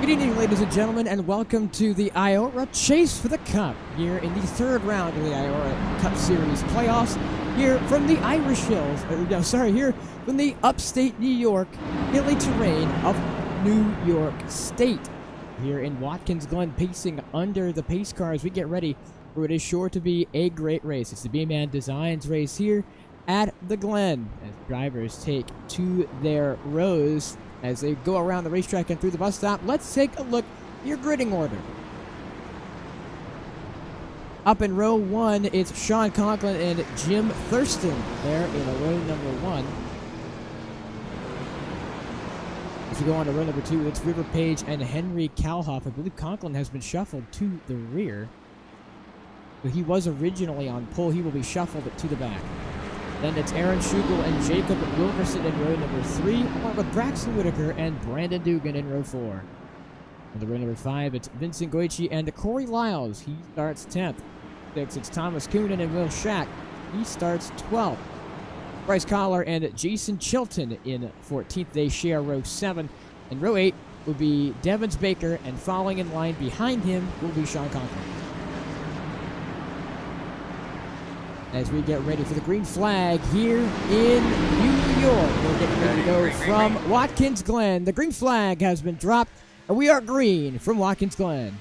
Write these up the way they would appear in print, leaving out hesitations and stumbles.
Good evening, ladies and gentlemen, and welcome to the IORA Chase for the Cup here in the third round of the IORA Cup Series playoffs here from the Irish Hills, here from the upstate New York hilly terrain of New York State. Here in Watkins Glen, pacing under the pace car as we get ready for what is sure to be a great race. It's the B-Man Designs race here at the Glen as drivers take to their rows as they go around the racetrack and through the bus stop. Let's take a look at your gridding order. Up in row one, it's Sean Conklin and Jim Thurston there in row number one. As we go on to row number two, it's River Page and Henry Kalhoff. I believe Conklin has been shuffled to the rear. But he was originally on pole. He will be shuffled to the back. Then it's Aaron Schugel and Jacob Wilkerson in row number three, along with Braxton Whitaker and Brandon Dugan in row four. In row number five, it's Vincent Goichi and Corey Lyles. He starts 10th. Six, it's Thomas Coonan and Will Shack. He starts 12th. Bryce Collar and Jason Chilton in 14th. They share row 7. And row 8 will be Devins Baker, and following in line behind him will be Sean Conklin. As we get ready for the green flag here in New York. We're getting ready to go from Watkins Glen. The green flag has been dropped, and we are green from Watkins Glen.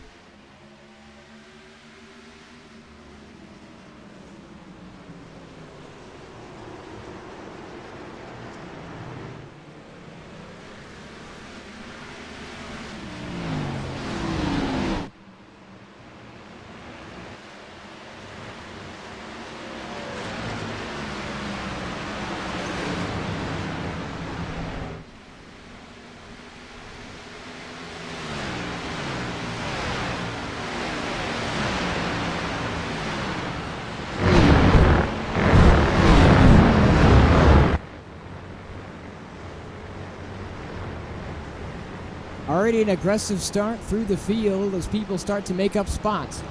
Already an aggressive start through the field as people start to make up spots.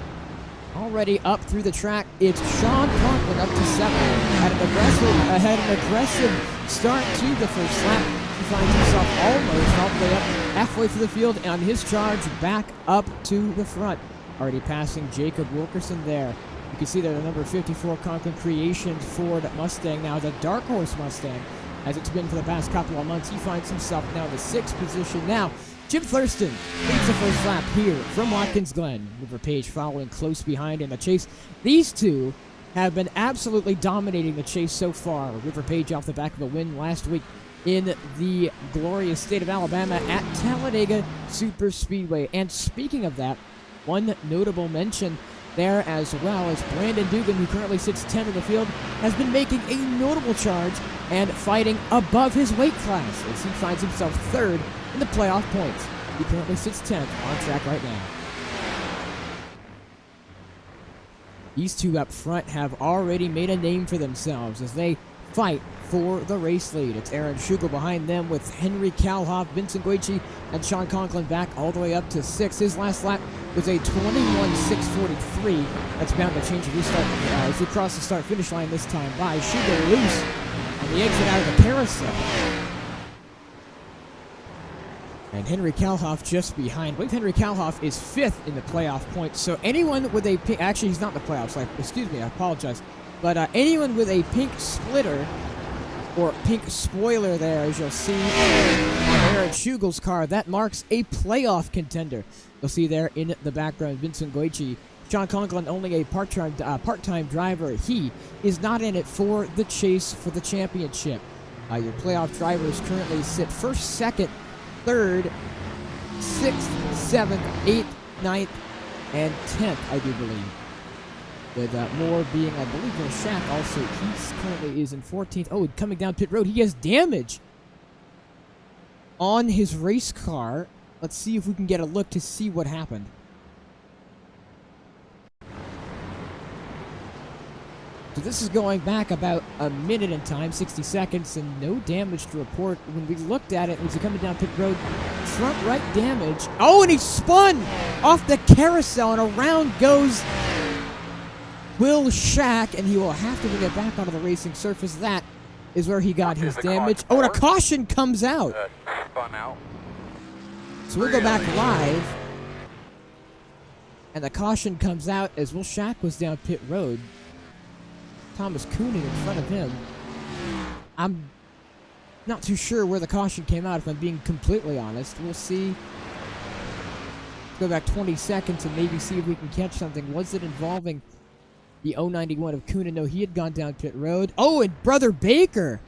Already up through the track, it's Sean Conklin up to 7th. Had an aggressive start to the first lap. He finds himself almost all the way up halfway through the field on his charge back up to the front. Already passing Jacob Wilkerson there. You can see there the number 54 Conklin Creations Ford Mustang, now the Dark Horse Mustang, as it's been for the past couple of months. He finds himself now in the 6th position. Now, Jim Thurston leads the first lap here from Watkins Glen. River Page following close behind in the chase. These two have been absolutely dominating the chase so far. River Page off the back of a win last week in the glorious state of Alabama at Talladega Superspeedway. And speaking of that, one notable mention there as well as Brandon Dugan, who currently sits 10th in the field, has been making a notable charge and fighting above his weight class as he finds himself 3rd in the playoff points. He currently sits 10th on track right now. These two up front have already made a name for themselves as they fight for the race lead. It's Aaron Schugel behind them with Henry Kalhoff, Vincent Goichi, and Sean Conklin back all the way up to 6th. His last lap was a 21.643. That's bound to change if we start as we cross the start-finish line this time by Schugel loose on the exit out of the carousel. And Henry Kalhoff just behind. I believe Henry Kalhoff is 5th in the playoff points. So anyone with a pink, actually he's not in the playoffs, excuse me, I apologize. But anyone with a pink splitter or pink spoiler there, as you'll see on Aaron Schugel's car, that marks a playoff contender. You'll see there in the background Vincent Goichi. Sean Conklin, only a part-time driver. He is not in it for the chase for the championship. Your playoff drivers currently sit 1st, 2nd, 3rd, 6th, 7th, 8th, 9th, and 10th, I do believe. With Moore being, I believe, in Shack also. He currently is in 14th. Oh, coming down pit road. He has damage on his race car. Let's see if we can get a look to see what happened. So this is going back about a minute in time, 60 seconds, and no damage to report. When we looked at it, was he coming down pit road? Front right damage. Oh, and he spun off the carousel, and around goes Will Shack, and he will have to bring it back onto the racing surface. That is where he got his damage. Oh, and a caution comes out. Spun out. So we'll go back live. And the caution comes out as Will Shack was down pit road. Thomas Coonan in front of him. I'm not too sure where the caution came out, if I'm being completely honest. We'll see. Go back 20 seconds and maybe see if we can catch something. Was it involving the 091 of Coonan? No, he had gone down pit road. Oh, and Brother Baker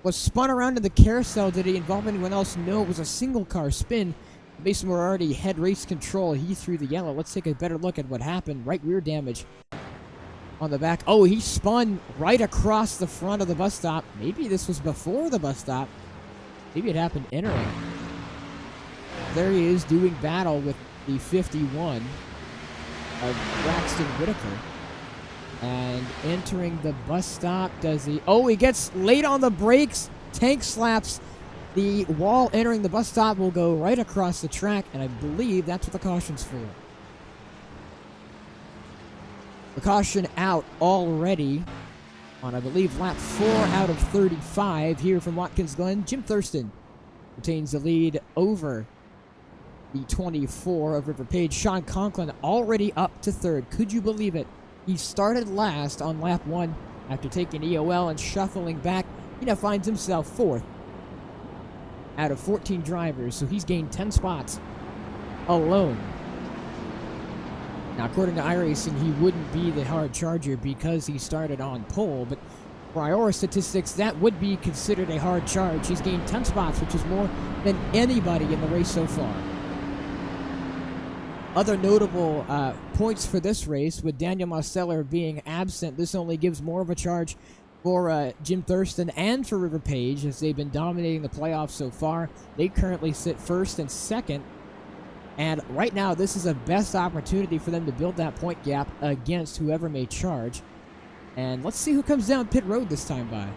was spun around in the carousel. Did he involve anyone else? No, it was a single car spin. Mason were already had race control. He threw the yellow. Let's take a better look at what happened. Right rear damage on the back. Oh, he spun right across the front of the bus stop. Maybe this was before the bus stop. Maybe it happened entering. There he is doing battle with the 51 of Braxton Whitaker. And entering the bus stop, does he? Oh, he gets late on the brakes. Tank slaps the wall. Entering the bus stop will go right across the track, and I believe that's what the caution's for. The caution out already on, I believe, lap 4 out of 35 here from Watkins Glen. Jim Thurston retains the lead over the 24 of River Page. Sean Conklin already up to third. Could you believe it? He started last on lap 1 after taking EOL and shuffling back. He now finds himself fourth out of 14 drivers, so he's gained 10 spots alone. Now, according to iRacing, he wouldn't be the hard charger because he started on pole, but for IORA statistics, that would be considered a hard charge. He's gained 10 spots, which is more than anybody in the race so far. Other notable points for this race, with Daniel Marsteller being absent, this only gives more of a charge for Jim Thurston and for River Page, as they've been dominating the playoffs so far. They currently sit first and second, and right now this is a best opportunity for them to build that point gap against whoever may charge. And let's see who comes down pit road this time by.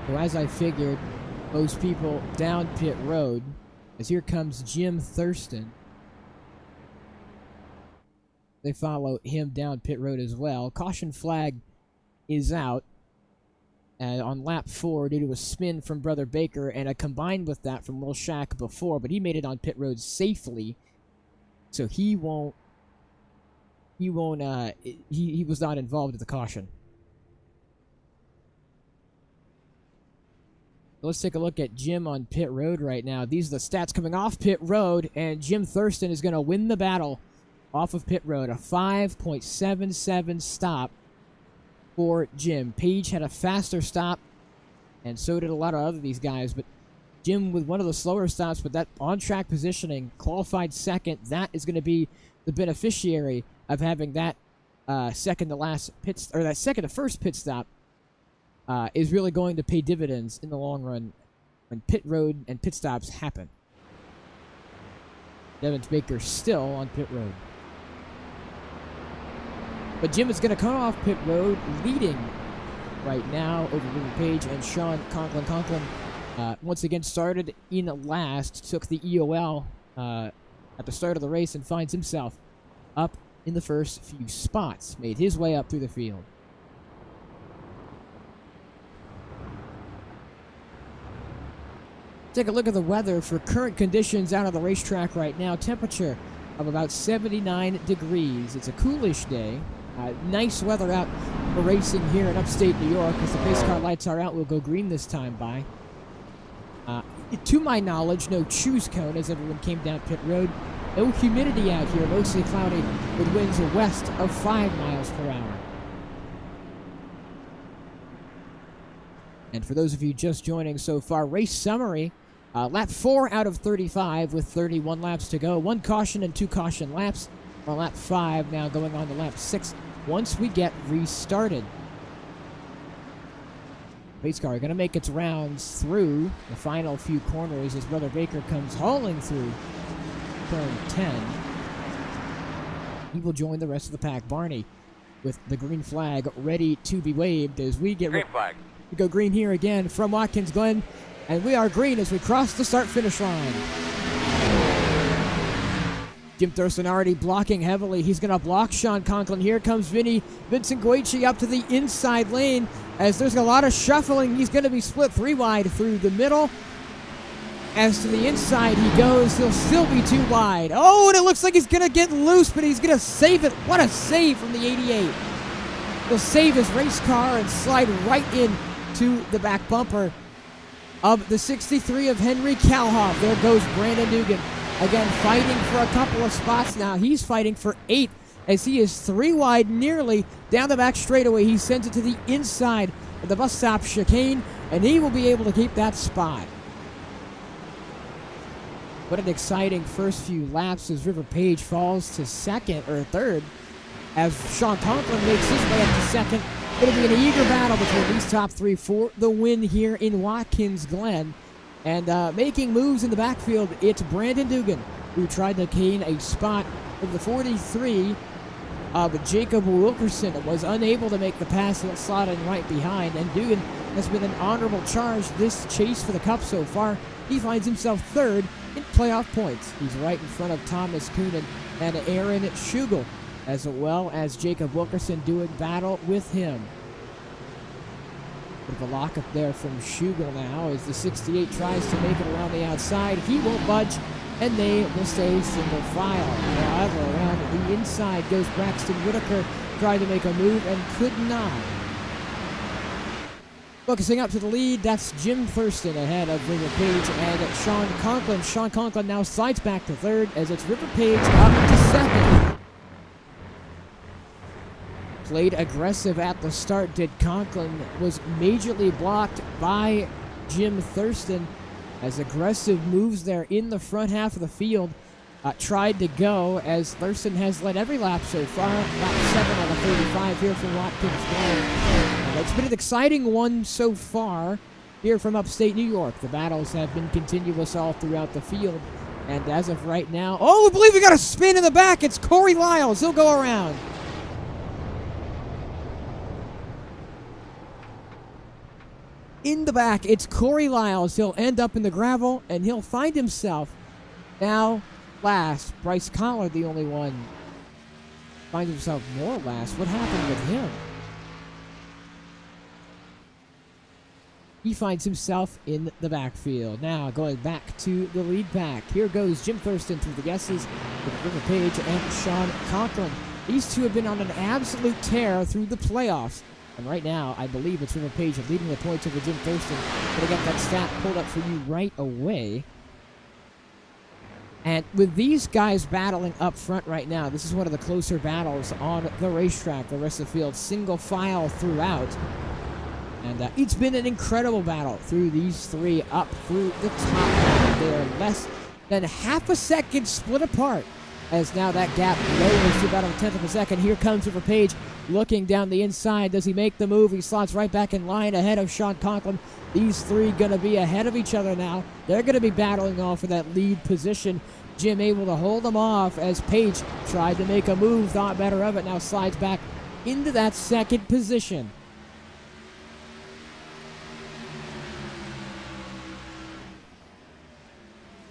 So as I figured, most people down pit road, as here comes Jim Thurston. They follow him down pit road as well. Caution flag is out on lap 4 due to a spin from Brother Baker and a combined with that from Will Shack before, but he made it on pit road safely, so he was not involved with the caution. Let's take a look at Jim on pit road right now. These are the stats coming off pit road, and Jim Thurston is going to win the battle off of pit road. A 5.77 stop for Jim. Page had a faster stop, and so did a lot of other these guys, but Jim with one of the slower stops, but that on-track positioning, qualified second, that is going to be the beneficiary of having that second to first pit stop. Is really going to pay dividends in the long run when pit road and pit stops happen. Devin Baker still on pit road. But Jim is going to come off pit road, leading right now over River Page and Sean Conklin. Conklin once again started in last, took the EOL at the start of the race and finds himself up in the first few spots. Made his way up through the field. Take a look at the weather for current conditions out on the racetrack right now. Temperature of about 79 degrees. It's a coolish day. Nice weather out for racing here in upstate New York. As the pace car lights are out, we'll go green this time by. To my knowledge, no choose cone as everyone came down pit road. No humidity out here, mostly cloudy with winds west of 5 miles per hour. And for those of you just joining so far, race summary. Lap 4 out of 35 with 31 laps to go. 1 caution and 2 caution laps. On lap 5 now going on to lap 6 once we get restarted. Pace car going to make its rounds through the final few corners as Brother Baker comes hauling through turn 10. He will join the rest of the pack. Barney with the green flag ready to be waved as we get green flag. We go green here again from Watkins Glen, and we are green as we cross the start-finish line. Jim Thurston already blocking heavily. He's going to block Sean Conklin. Here comes Vincent Guici up to the inside lane. As there's a lot of shuffling, he's going to be split 3 wide through the middle. As to the inside he goes, he'll still be 2 wide. Oh, and it looks like he's going to get loose, but he's going to save it. What a save from the 88. He'll save his race car and slide right in to the back bumper of the 63 of Henry Kalhoff. There goes Brandon Dugan. Again, fighting for a couple of spots now. He's fighting for 8 as he is 3 wide nearly down the back straightaway. He sends it to the inside of the bus stop chicane, and he will be able to keep that spot. What an exciting first few laps as River Page falls to second or third as Sean Conklin makes his way up to second. It'll be an eager battle between these top 3 for the win here in Watkins Glen. And making moves in the backfield, it's Brandon Dugan, who tried to gain a spot of the 43 of Jacob Wilkerson. Was unable to make the pass and slotting right behind. And Dugan has been an honorable charge this chase for the Cup so far. He finds himself third in playoff points. He's right in front of Thomas Coonan and Aaron Schugel, as well as Jacob Wilkerson doing battle with him. Bit of a lockup there from Schugel now as the 68 tries to make it around the outside. He won't budge, and they will stay single file. However, around the inside goes Braxton Whitaker, tried to make a move and could not. Focusing up to the lead, that's Jim Thurston ahead of River Page and Sean Conklin. Sean Conklin now slides back to third as it's River Page up to second. Played aggressive at the start, did Conklin. Was majorly blocked by Jim Thurston as aggressive moves there in the front half of the field. Tried to go as Thurston has led every lap so far. Lap 7 on the 35 here from Watkins Glen. It's been an exciting one so far here from upstate New York. The battles have been continuous all throughout the field. And as of right now, oh, I believe we got a spin in the back. It's Corey Lyles. He'll go around. In the back, it's Corey Lyles. He'll end up in the gravel, and he'll find himself now last. Bryce Collard, the only one, finds himself more last. What happened with him? He finds himself in the backfield. Now going back to the lead pack. Here goes Jim Thurston through the S's with River Page and Sean Conklin. These two have been on an absolute tear through the playoffs. And right now, I believe it's River Page leading the points over Jim Thurston. Going to get that stat pulled up for you right away. And with these guys battling up front right now, this is one of the closer battles on the racetrack. The rest of the field single file throughout. And it's been an incredible battle through these 3 up through the top. They are less than half a second split apart. As now that gap lowers to about a 10th of a second. Here comes River Page looking down the inside. Does he make the move? He slots right back in line ahead of Sean Conklin. These 3 going to be ahead of each other now. They're going to be battling off for that lead position. Jim able to hold them off as Page tried to make a move, thought better of it, now slides back into that second position.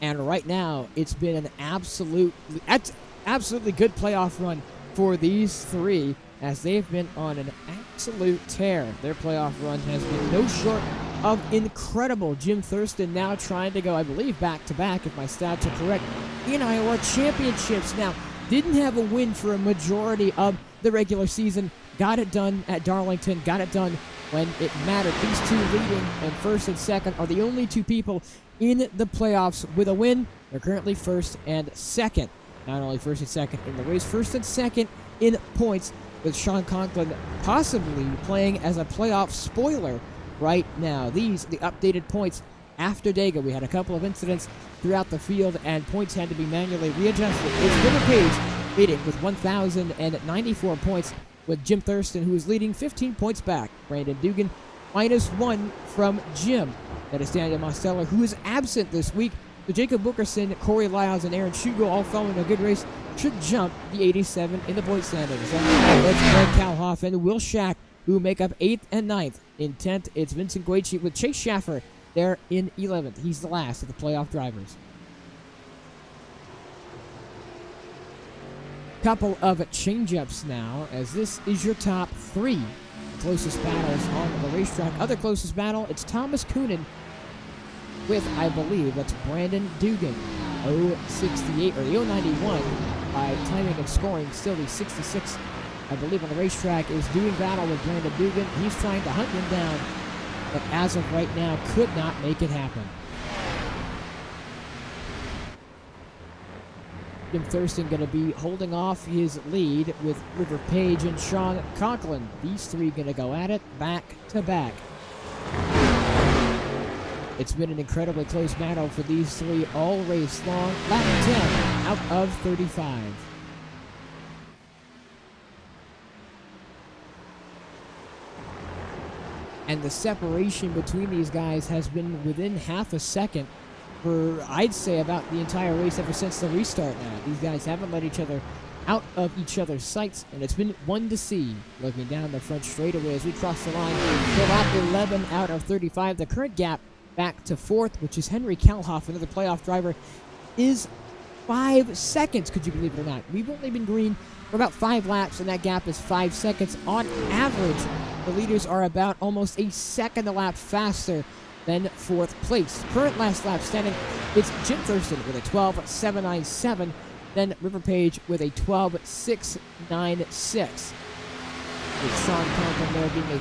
And right now, it's been an absolutely good playoff run for these 3 as they've been on an absolute tear. Their playoff run has been no short of incredible. Jim Thurston now trying to go, I believe, back-to-back, if my stats are correct, in IORA championships. Now, didn't have a win for a majority of the regular season. Got it done at Darlington. Got it done when it mattered. These 2 leading and first and second are the only 2 people in the playoffs with a win. They're currently first and second. Not only first and second in the race, first and second in points, with Sean Conklin possibly playing as a playoff spoiler right now. These, the updated points after Dega. We had a couple of incidents throughout the field, and points had to be manually readjusted. It's River Page leading with 1,094 points, with Jim Thurston, who is leading 15 points back. Brandon Dugan, -1 from Jim. That is Daniel Mosteller, who is absent this week. So Jacob Wilkerson, Corey Lyles, and Aaron Schugel, all following a good race, should jump the 87 in the point standings. It's Greg Kalhoff and Will Shack, who make up 8th and 9th. In 10th, it's Vincent Guici with Chase Schaffer there in 11th. He's the last of the playoff drivers. Couple of change-ups now, as this is your top 3 closest battles on the racetrack. Other closest battle, it's Thomas Coonan with, I believe, that's Brandon Dugan. 068, or the 091 by timing and scoring. Still the 66, I believe, on the racetrack is doing battle with Brandon Dugan. He's trying to hunt him down, but as of right now, could not make it happen. Jim Thurston going to be holding off his lead with River Page and Sean Conklin. These 3 going to go at it back to back. It's been an incredibly close battle for these 3 all race long. Lap 10 out of 35. And the separation between these guys has been within half a second for, I'd say, about the entire race ever since the restart now. These guys haven't let each other out of each other's sights, and it's been one to see. Looking down the front straightaway as we cross the line to lap 11 out of 35. The current gap back to 4th, which is Henry Kalhoff, another playoff driver, is 5 seconds. Could you believe it or not? We've only been green for about 5 laps, and that gap is 5 seconds. On average, the leaders are about almost a second a lap faster than 4th place. Current last lap standing, it's Jim Thurston with a 12.797, then River Page with a 12.696. With Sean Conklin there being a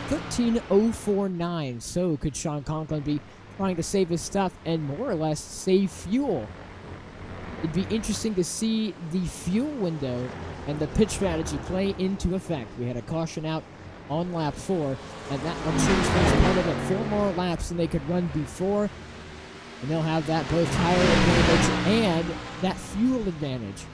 13.049. So could Sean Conklin be trying to save his stuff and more or less save fuel? It'd be interesting to see the fuel window and the pit strategy play into effect. We had a caution out on lap 4, and that will change things part of it. 4 more laps than they could run before, and they'll have that both tire advantage and that fuel advantage.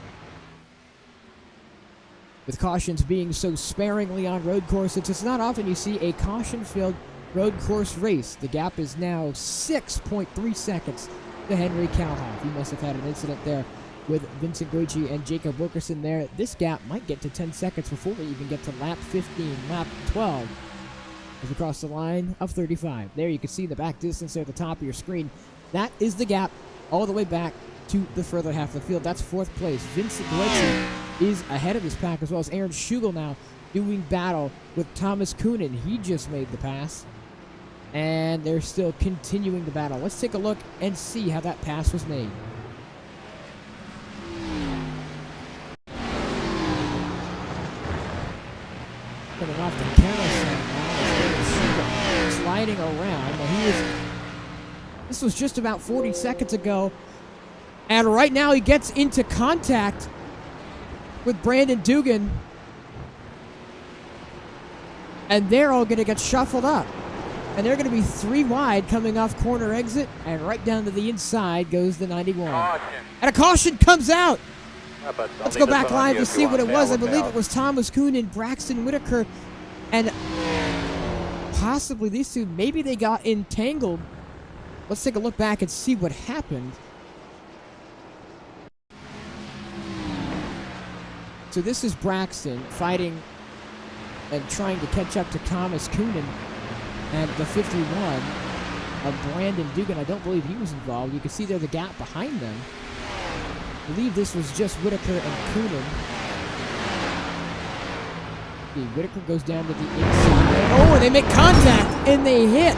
With cautions being so sparingly on road courses, it's not often you see a caution-filled road course race. The gap is now 6.3 seconds to Henry Kalhoff. He must have had an incident there with Vincent Goichi and Jacob Wilkerson there. This gap might get to 10 seconds before we even get to lap 15, lap 12, as we cross the line of 35. There you can see the back distance there at the top of your screen. That is the gap all the way back to the further half of the field. That's 4th place. Vincent Goichi is ahead of his pack, as well as Aaron Schugel now doing battle with Thomas Coonan. He just made the pass, and they're still continuing the battle. Let's take a look and see how that pass was made. Coming off the carousel now, sliding around. This was just about 40 seconds ago, and right now he gets into contact with Brandon Dugan, and they're all going to get shuffled up, and they're going to be 3 wide coming off corner exit, and right down to the inside goes the 91. And a caution comes out. Let's go back live to see what it was. I believe it was Thomas Coonan and Braxton Whitaker, and possibly these 2, maybe they got entangled. Let's take a look back and see what happened. So this is Braxton fighting and trying to catch up to Thomas Coonan, and the 51 of Brandon Dugan. I don't believe he was involved. You can see there the gap behind them. I believe this was just Whitaker and Coonan. Whitaker goes down to the inside. Oh, and they make contact, and they hit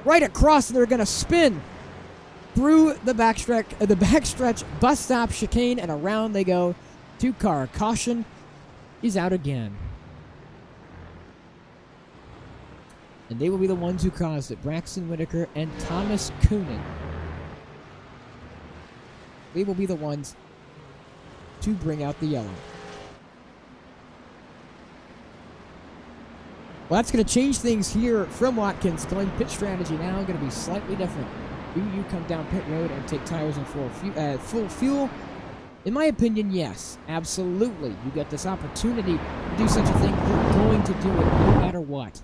right across, and they're going to spin through the backstretch bus stop chicane, and around they go. 2-car caution is out again. And they will be the ones who caused it. Braxton Whitaker and Thomas Coonan. They will be the ones to bring out the yellow. Well, that's going to change things here from Watkins Glen. Pit strategy now going to be slightly different. Do you come down pit road and take tires and full fuel? In my opinion, yes, absolutely. You get this opportunity to do such a thing. You're going to do it no matter what.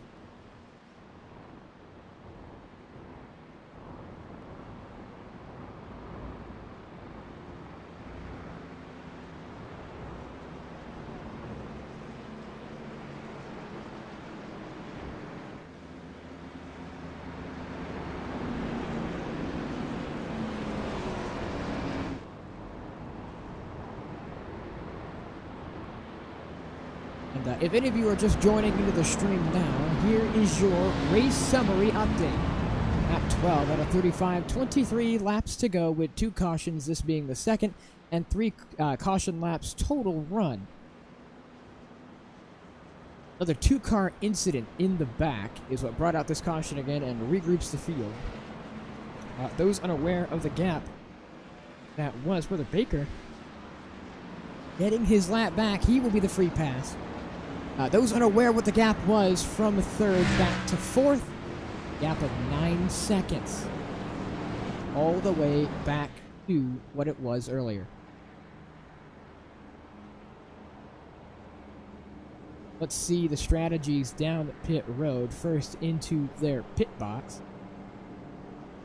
And if any of you are just joining into the stream now, here is your race summary update. At 12 out of 35, 23 laps to go with 2 cautions, this being the second, and 3 caution laps total run. Another 2-car incident in the back is what brought out this caution again and regroups the field. Those unaware of the gap that was Brother Baker getting his lap back, he will be the free pass. Those unaware what the gap was from 3rd back to 4th, gap of 9 seconds. All the way back to what it was earlier. Let's see the strategies down pit road. First into their pit box.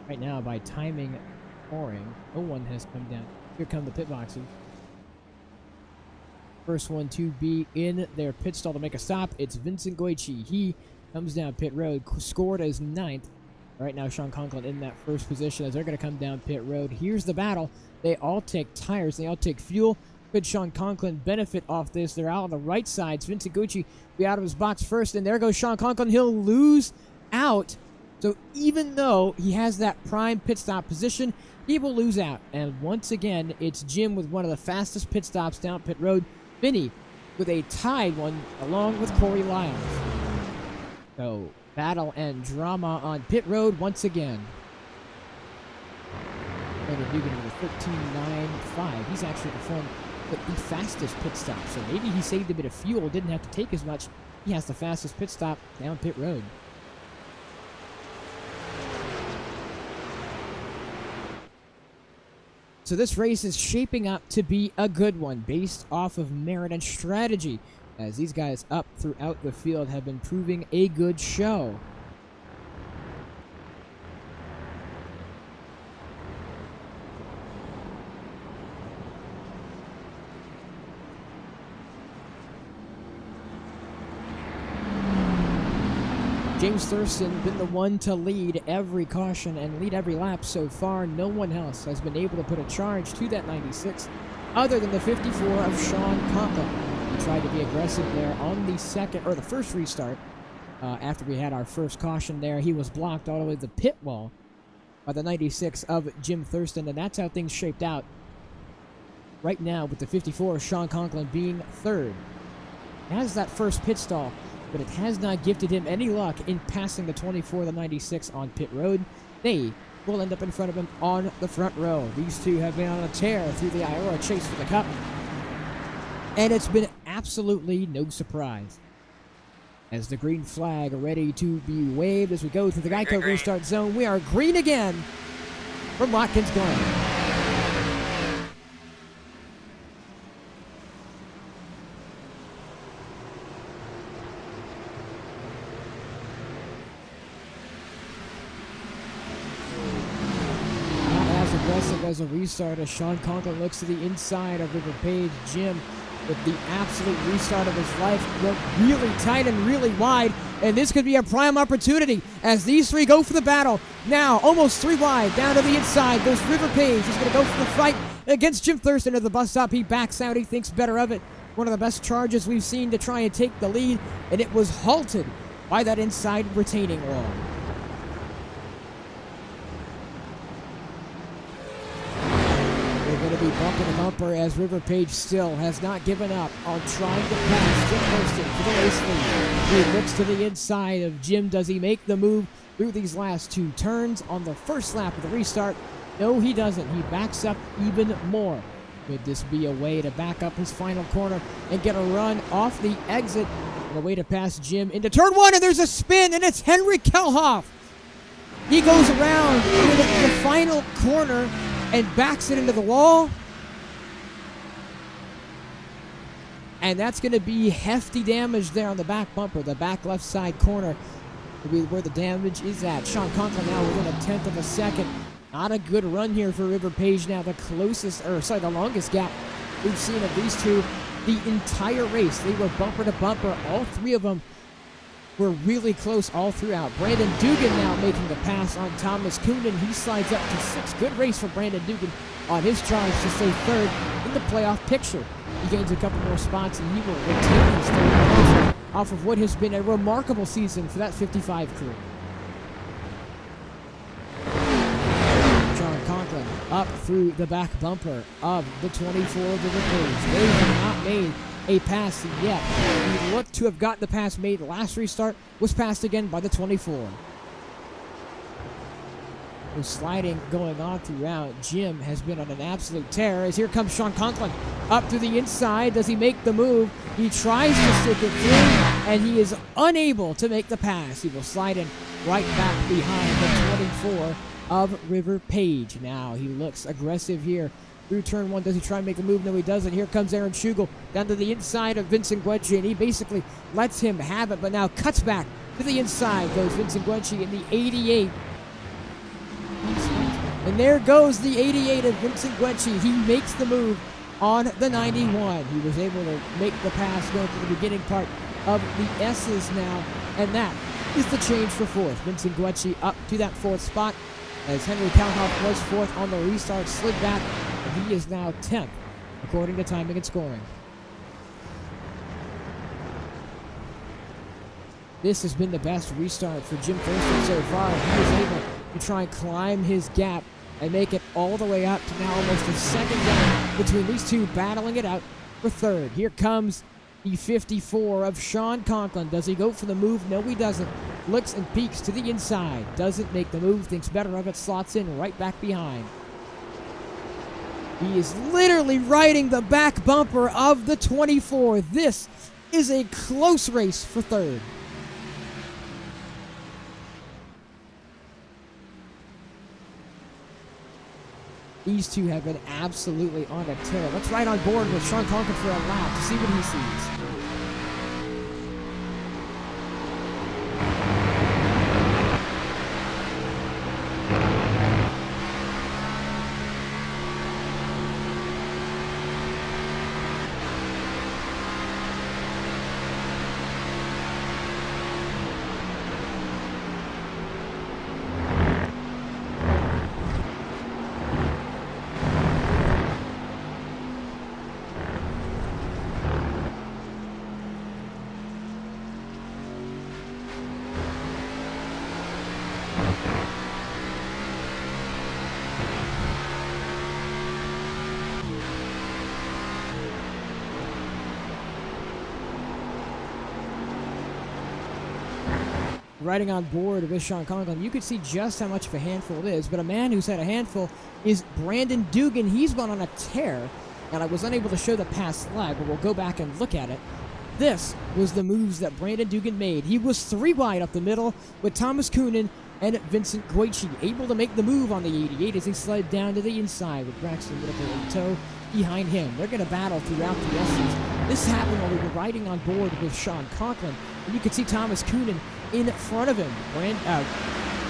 Right now by timing pouring, no one has come down. Here come the pit boxes. First one to be in their pit stall to make a stop. It's Vincent Goichi. He comes down pit road, scored as 9th. Right now Sean Conklin in that first position as they're going to come down pit road. Here's the battle. They all take tires. They all take fuel. Could Sean Conklin benefit off this? They're out on the right sides. Vincent Gucci be out of his box first, and there goes Sean Conklin. He'll lose out. So even though he has that prime pit stop position, he will lose out. And once again, it's Jim with one of the fastest pit stops down pit road. Vinny with a tied one along with Corey Lyles. So battle and drama on pit road once again. Brandon Dugan with a 13.95. He's actually performed the fastest pit stop, so maybe he saved a bit of fuel, didn't have to take as much. He has the fastest pit stop down pit road. So this race is shaping up to be a good one based off of merit and strategy, as these guys up throughout the field have been proving a good show. James Thurston been the one to lead every caution and lead every lap so far. No one else has been able to put a charge to that 96 other than the 54 of Sean Conklin. He tried to be aggressive there on the first restart. After we had our first caution there, he was blocked all the way to the pit wall by the 96 of Jim Thurston, and that's how things shaped out right now with the 54 of Sean Conklin being 3rd. Has that first pit stall, but it has not gifted him any luck in passing the 24, the 96 on pit road. They will end up in front of him on the front row. These two have been on a tear through the IORA chase for the Cup, and it's been absolutely no surprise. As the green flag ready to be waved as we go through the Geico restart zone, we are green again from Watkins Glen. As a restart, as Sean Conklin looks to the inside of River Page. Jim with the absolute restart of his life, went really tight and really wide, and this could be a prime opportunity as these three go for the battle. Now, almost 3 wide, down to the inside goes River Page. He's going to go for the fight against Jim Thurston at the bus stop. He backs out. He thinks better of it. One of the best charges we've seen to try and take the lead, and it was halted by that inside retaining wall. Going to be bumper to bumper as River Page still has not given up on trying to pass Jim Thurston for the race lead. He looks to the inside of Jim. Does he make the move through these last 2 turns on the first lap of the restart? No, he doesn't. He backs up even more. Could this be a way to back up his final corner and get a run off the exit? And a way to pass Jim into turn 1, and there's a spin, and it's Henry Kelhoff. He goes around the final corner and backs it into the wall. And that's going to be hefty damage there on the back bumper, the back left side corner, will be where the damage is at. Sean Conklin now within a 1/10 of a second. Not a good run here for River Page now. The longest gap we've seen of these two the entire race. They were bumper to bumper. All 3 of them were really close all throughout. Brandon Dugan now making the pass on Thomas Coonan. He slides up to 6th. Good race for Brandon Dugan on his charge to stay 3rd in the playoff picture. He gains a couple more spots, and he will retain his third place off of what has been a remarkable season for that 55 crew. Sean Conklin up through the back bumper of the 24 of the Page. They have not made a pass yet. He looked to have gotten the pass made last restart, was passed again by the 24. The sliding going on throughout. Jim has been on an absolute tear as here comes Sean Conklin up to the inside. Does he make the move? He tries to stick it through, and he is unable to make the pass. He will slide in right back behind the 24 of River Page. Now he looks aggressive here through turn one. Does he try and make a move? No, he doesn't. Here comes Aaron Schugel down to the inside of Vincent Guenci, and he basically lets him have it, but now cuts back to the inside. Goes Vincent Guenci in the 88. And there goes the 88 of Vincent Guenci. He makes the move on the 91. He was able to make the pass going to the beginning part of the S's now, and that is the change for fourth. Vincent Guenci up to that fourth spot as Henry Kalhoff was fourth on the restart, slid back, and he is now 10th according to timing and scoring. This has been the best restart for Jim Thurston so far. He was able to try and climb his gap and make it all the way up to now almost a second gap between these two, battling it out for third. Here comes the 54 of Sean Conklin. Does he go for the move? No, he doesn't. Looks and peeks to the inside. Doesn't make the move. Thinks better of it. Slots in right back behind. He is literally riding the back bumper of the 24. This is a close race for third. These two have been absolutely on a tear. Let's ride on board with Sean Conklin for a lap to see what he sees. Riding on board with Sean Conklin, you could see just how much of a handful it is, but a man who's had a handful is Brandon Dugan. He's gone on a tear, and I was unable to show the past lag, but we'll go back and look at it. This was the moves that Brandon Dugan made. He was three wide up the middle with Thomas Coonan and Vincent Guenci, able to make the move on the 88 as he slid down to the inside with Braxton Whitaker in tow behind him. They're going to battle throughout the S's. This happened while we were riding on board with Sean Conklin, and you can see Thomas Coonan in front of him.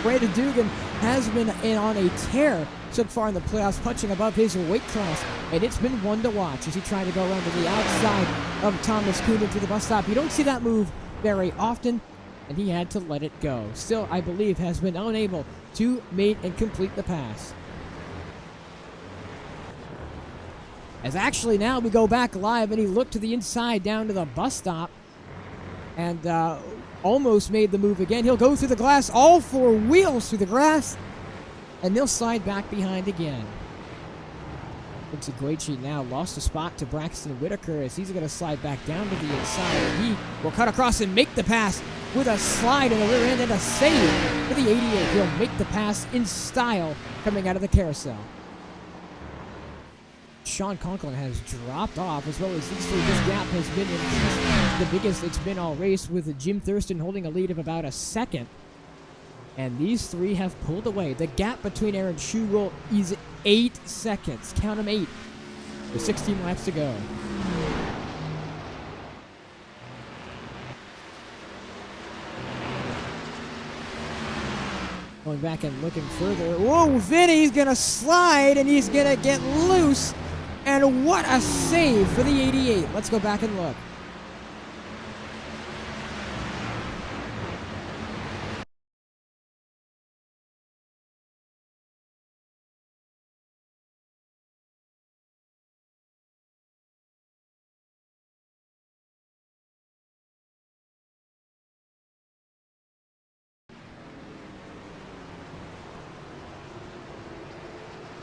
Brandon Dugan has been on a tear so far in the playoffs, punching above his weight class, and it's been one to watch as he tried to go around to the outside of Thomas Coonan to the bus stop. You don't see that move very often, and he had to let it go. Still, I believe, has been unable to make and complete the pass. As actually now we go back live, and he looked to the inside down to the bus stop, and almost made the move again. He'll go through the glass, all four wheels through the grass, and they'll slide back behind again. Vincent Guenci now lost a spot to Braxton Whitaker as he's going to slide back down to the inside. He will cut across and make the pass with a slide in the rear end and a save for the 88. He'll make the pass in style coming out of the carousel. Sean Conklin has dropped off, as well as these three. This gap has been increased, the biggest it's been all race, with Jim Thurston holding a lead of about a second. And these three have pulled away. The gap between Aaron Schugel is 8 seconds. Count them 8. With 16 laps to go. Going back and looking further. Whoa, Vinny's going to slide, and he's going to get loose. And what a save for the 88. Let's go back and look.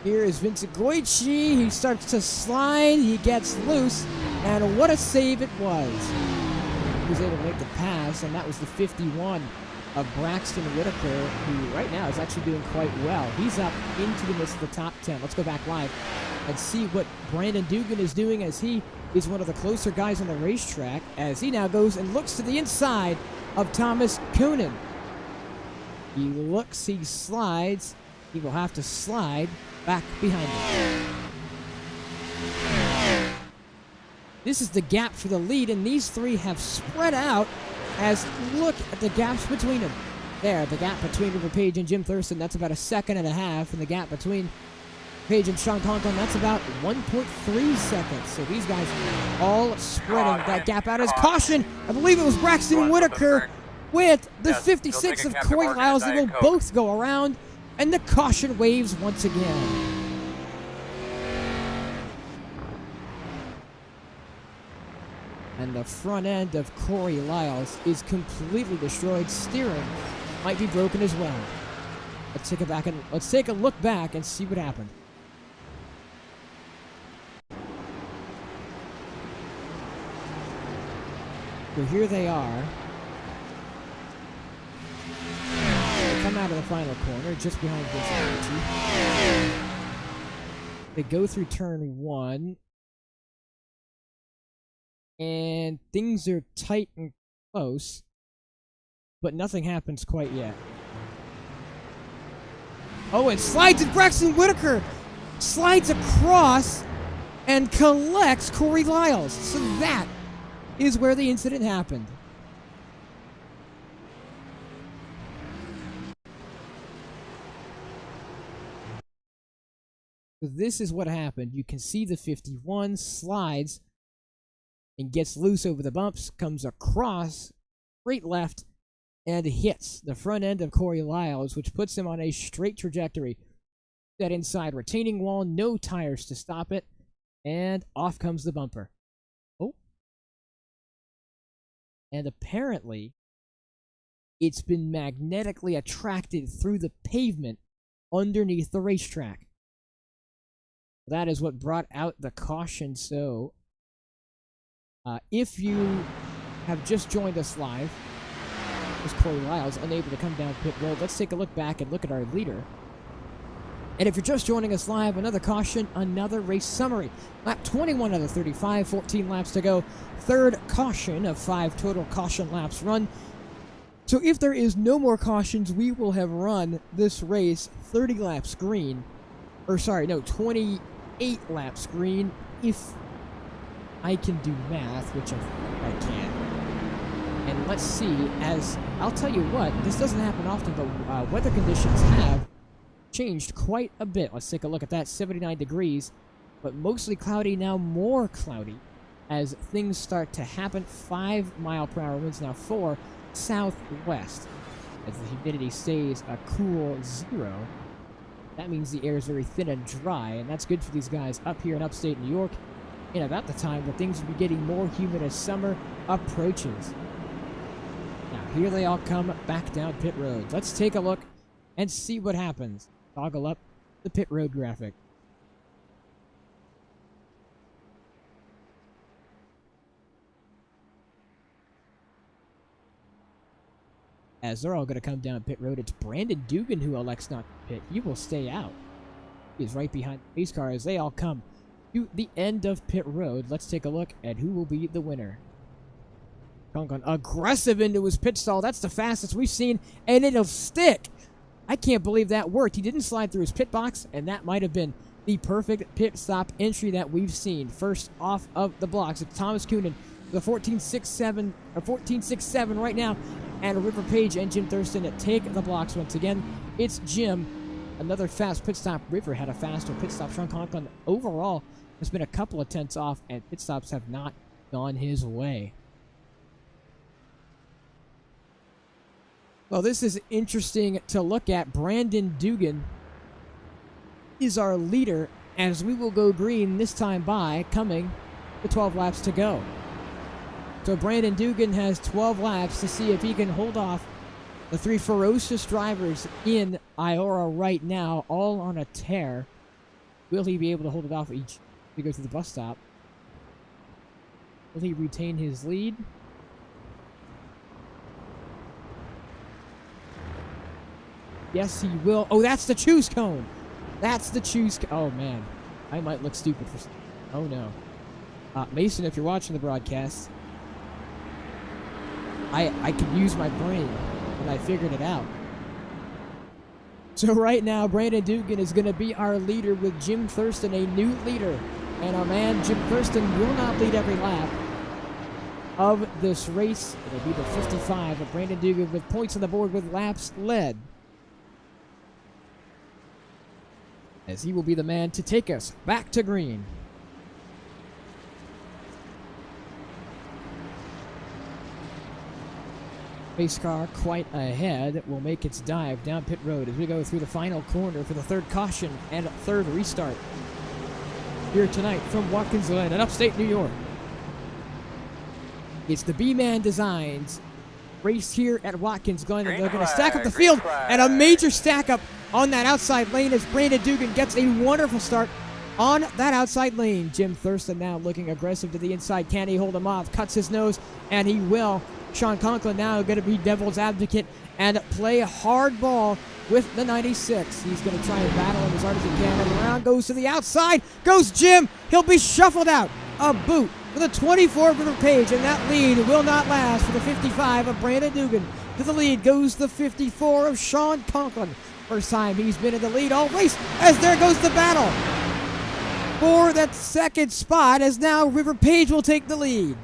Here is Vincent Goichi. He starts to slide. He gets loose. And what a save it was. He was able to make the pass, and that was the 51 of Braxton Whitaker, who right now is actually doing quite well. He's up into the midst of the top 10. Let's go back live and see what Brandon Dugan is doing, as he is one of the closer guys on the racetrack, as he now goes and looks to the inside of Thomas Coonan. He looks, he slides. He will have to slide back behind him. This is the gap for the lead, and these three have spread out, as look at the gaps between them. There, the gap between River Page and Jim Thurston, that's about 1.5 seconds, and the gap between Page and Sean Conklin, that's about 1.3 seconds. So these guys all spreading that gap out as caution. I believe it was Braxton Whitaker with the 56 of Corey Lyles. They will both go around, and the caution waves once again. And the front end of Corey Lyles is completely destroyed. Steering might be broken as well. Let's take a look back and see what happened. So here they are. They come out of the final corner, just behind Vincent. They go through turn 1. And things are tight and close, but nothing happens quite yet. Oh, and slides at Braxton Whitaker. Slides across and collects Corey Lyles. So that is where the incident happened. So this is what happened. You can see the 51 slides and gets loose over the bumps, comes across, straight left, and hits the front end of Corey Lyles, which puts him on a straight trajectory. That inside retaining wall, no tires to stop it, and off comes the bumper. Oh. And apparently, it's been magnetically attracted through the pavement underneath the racetrack. That is what brought out the caution, so if you have just joined us live, was Corey Lyles unable to come down pit road. Let's take a look back and look at our leader. And if you're just joining us live, another caution, another race summary. Lap 21 out of 35, 14 laps to go. Third caution of 5 total caution laps run. So if there is no more cautions, we will have run this race 30 laps green. Or sorry, no, 28 laps green, if I can do math, which I can. And let's see, as I'll tell you what, this doesn't happen often, but weather conditions have changed quite a bit. Let's take a look at that. 79 degrees, but mostly cloudy, now more cloudy as things start to happen. 5 mile-per-hour winds, now 4 southwest. As the humidity stays a cool 0. That means the air is very thin and dry, and that's good for these guys up here in upstate New York, in about the time where things will be getting more humid as summer approaches. Now, here they all come back down pit road. Let's take a look and see what happens. Toggle up the pit road graphic. As they're all going to come down pit road, it's Brandon Dugan who elects not to pit. He will stay out. He is right behind the pace car as they all come to the end of pit road. Let's take a look at who will be the winner. Conklin aggressive into his pit stall. That's the fastest we've seen, and it'll stick. I can't believe that worked. He didn't slide through his pit box, and that might have been the perfect pit stop entry that we've seen. First off of the blocks, it's Thomas Coonan, the 14.67 or 14.67 right now, and River Page and Jim Thurston that take the blocks once again. It's Jim. Another fast pit stop. River had a faster pit stop. Sean Conklin overall has been a couple of tenths off, and pit stops have not gone his way. Well, this is interesting to look at. Brandon Dugan is our leader as we will go green this time by coming to 12 laps to go. So Brandon Dugan has 12 laps to see if he can hold off the 3 ferocious drivers in IORA right now, all on a tear. Will he be able to hold it off each to go to the bus stop? Will he retain his lead? Yes, he will. Oh, that's the choose cone. That's the choose cone. Oh, man. I might look stupid for... Oh, no. Mason, if you're watching the broadcast, I can use my brain, and I figured it out. So right now, Brandon Dugan is going to be our leader with Jim Thurston, a new leader. And our man, Jim Thurston, will not lead every lap of this race. It'll be the 55 of Brandon Dugan with points on the board with laps led, as he will be the man to take us back to green. Race car quite ahead will make its dive down pit road as we go through the final corner for the third caution and third restart here tonight from Watkins Glen in upstate New York. It's the B-Man Designs race here at Watkins Glen, and they're going to stack up the field, and a major stack up on that outside lane as Brandon Dugan gets a wonderful start on that outside lane. Jim Thurston now looking aggressive to the inside. Can he hold him off? Cuts his nose, and he will. Sean Conklin now going to be devil's advocate and play hard ball with the 96. He's going to try and battle him as hard as he can. And around goes to the outside. Goes Jim. He'll be shuffled out. A boot for the 24 of River Page, and that lead will not last for the 55 of Brandon Dugan. To the lead goes the 54 of Sean Conklin. First time he's been in the lead all race, as there goes the battle for that second spot, as now River Page will take the lead.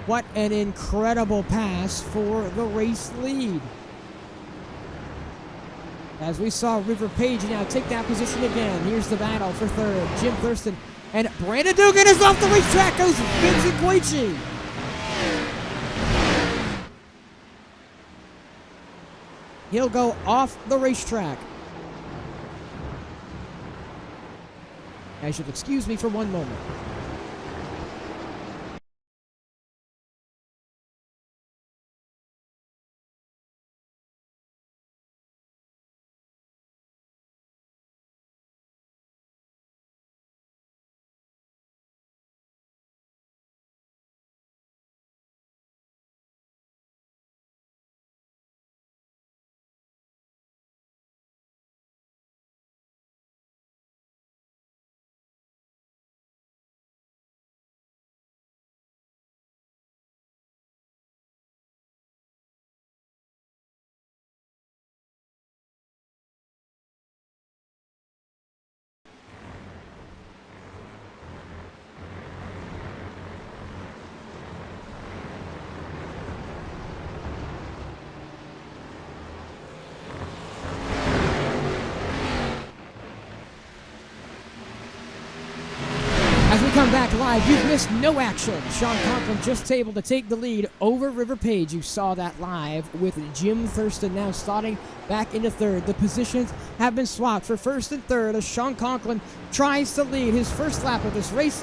What an incredible pass for the race lead, as we saw River Page now take that position again. Here's the battle for third. Jim Thurston and Brandon Dugan is off the racetrack. Goes Vincent Guici. He'll go off the racetrack. I should excuse me for one moment. Come back live. You've missed no action. Sean Conklin just able to take the lead over River Page. You saw that live with Jim Thurston now slotting back into third. The positions have been swapped for first and third as Sean Conklin tries to lead his first lap of this race,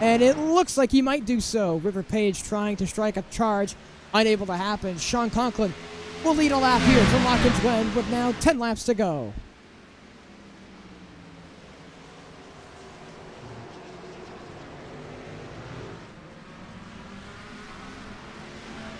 and it looks like he might do so. River Page trying to strike a charge, unable to happen. Sean Conklin will lead a lap here from Watkins Glen with now 10 laps to go.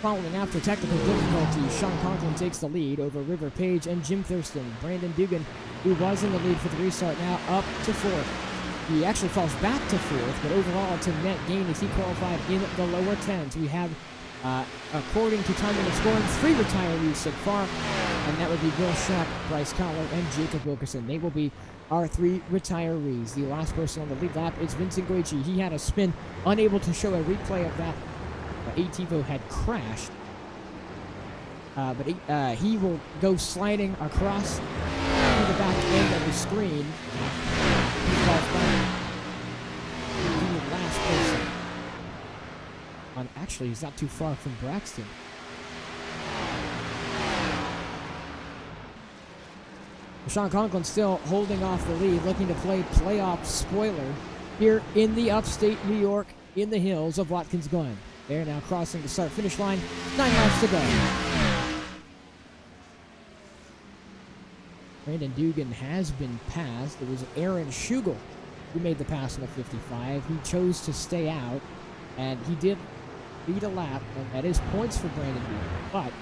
Following after technical difficulties, Sean Conklin takes the lead over River Page and Jim Thurston. Brandon Dugan, who was in the lead for the restart, now up to fourth. He actually falls back to fourth, but overall it's a net gain as he qualified in the lower 10s. We have, according to time limit scoring, 3 retirees so far, and that would be Will Schack, Bryce Collar, and Jacob Wilkerson. They will be our 3 retirees. The last person on the lead lap is Vincent Guici. He had a spin, unable to show a replay of that. ATVO had crashed, but he will go sliding across the back end of the screen. He falls back to the last person. Actually, he's not too far from Braxton. Sean Conklin still holding off the lead, looking to play playoff spoiler here in the upstate New York, in the hills of Watkins Glen. They're now crossing the start-finish line. 9 laps to go. Brandon Dugan has been passed. It was Aaron Schugel who made the pass on the 55. He chose to stay out, and he did lead a lap, and that is points for Brandon Dugan. But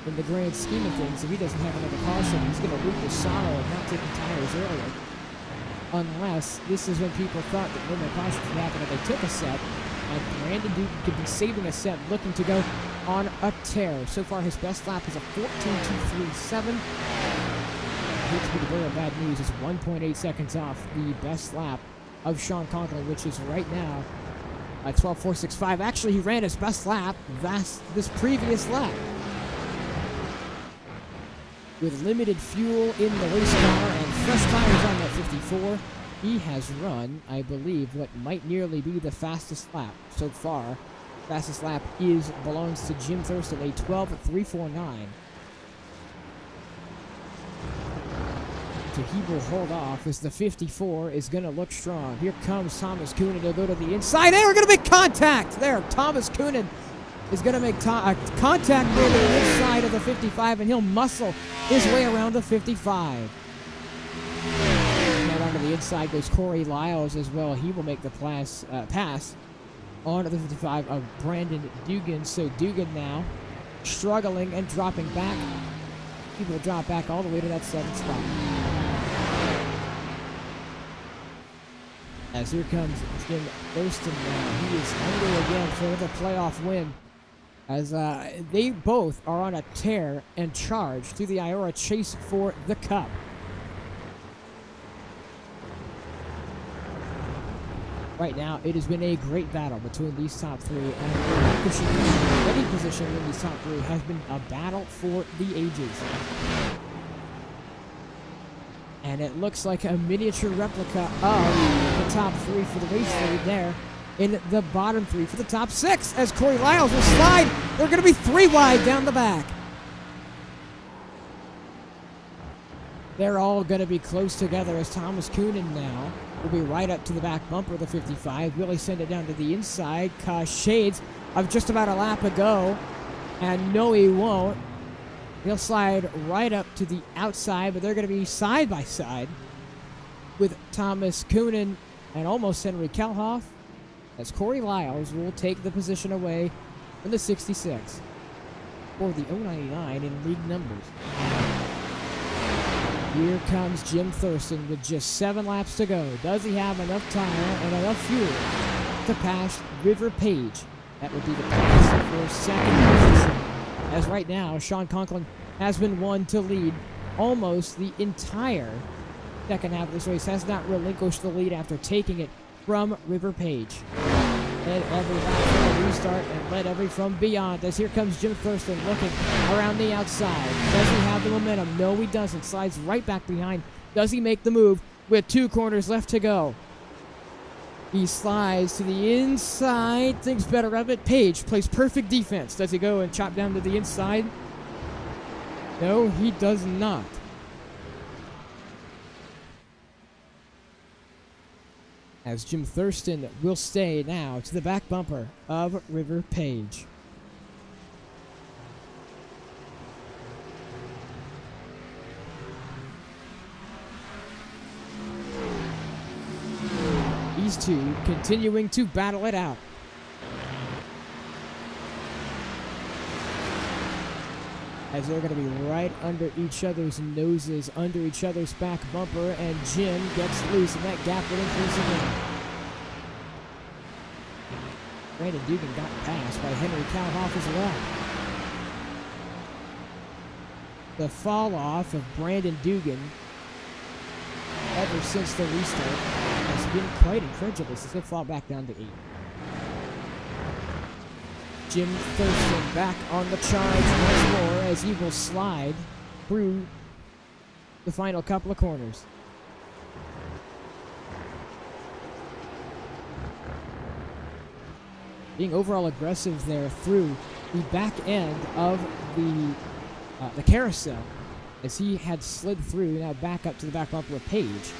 in the grand scheme of things, if he doesn't have another caution, he's going to loop the Sano and not taking tires earlier. Unless this is when people thought that when the caution would happen, that they took a set, and Brandon Dugan could be saving a set, looking to go on a tear. So far, his best lap is a 14.237. Hate to be the bearer of bad news. It's 1.8 seconds off the best lap of Sean Conklin, which is right now at 12.465. Actually, he ran his best lap this previous lap. With limited fuel in the race car and fresh tires on that 54, he has run, I believe, what might nearly be the fastest lap so far. Fastest lap belongs to Jim Thurston, a 12.349. So he will hold off as the 54 is going to look strong. Here comes Thomas Coonan. He'll go to the inside. They are going to make contact there. Thomas Coonan is going to make contact near the inside of the 55, and he'll muscle his way around the 55. Now onto the inside goes Corey Lyles as well. He will make the pass onto the 55 of Brandon Dugan. So Dugan now struggling and dropping back. He will drop back all the way to that 7th spot. As here comes Jim Thurston now. He is hungry again for the playoff win. As they both are on a tear and charge through the IORA chase for the Cup. Right now, it has been a great battle between these top three, and any position in these top three has been a battle for the ages. And it looks like a miniature replica of the top three for the race lead there in the bottom three for the top 6 as Corey Lyles will slide. They're going to be 3 wide down the back. They're all going to be close together as Thomas Coonan now will be right up to the back bumper of the 55. Will he send it down to the inside? Shades of just about a lap ago. And no, he won't. He'll slide right up to the outside, but they're going to be side by side with Thomas Coonan and almost Henry Kelhoff, as Corey Lyles will take the position away from the 66 for the 099 in league numbers. Here comes Jim Thurston with just 7 laps to go. Does he have enough tire and enough fuel to pass River Page? That would be the pass for second position. As right now, Sean Conklin has been one to lead almost the entire second half of this race. Has not relinquished the lead after taking it from River Page. Led every lap from the restart and led every from beyond. As here comes Jim Thurston looking around the outside. Does he have the momentum? No, he doesn't. Slides right back behind. Does he make the move with 2 corners left to go? He slides to the inside, thinks better of it. Page plays perfect defense. Does he go and chop down to the inside? No, he does not. As Jim Thurston will stay now to the back bumper of River Page. These two continuing to battle it out. As they're going to be right under each other's noses, under each other's back bumper, and Jim gets loose, and that gap will increase again. Brandon Dugan got passed by Henry Calhoff as well. The fall off of Brandon Dugan ever since the restart has been quite incredulous as they fall back down to 8. Jim Thurston back on the charge once more as he will slide through the final couple of corners. Being overall aggressive there through the back end of the carousel as he had slid through, now back up to the back bumper of Page.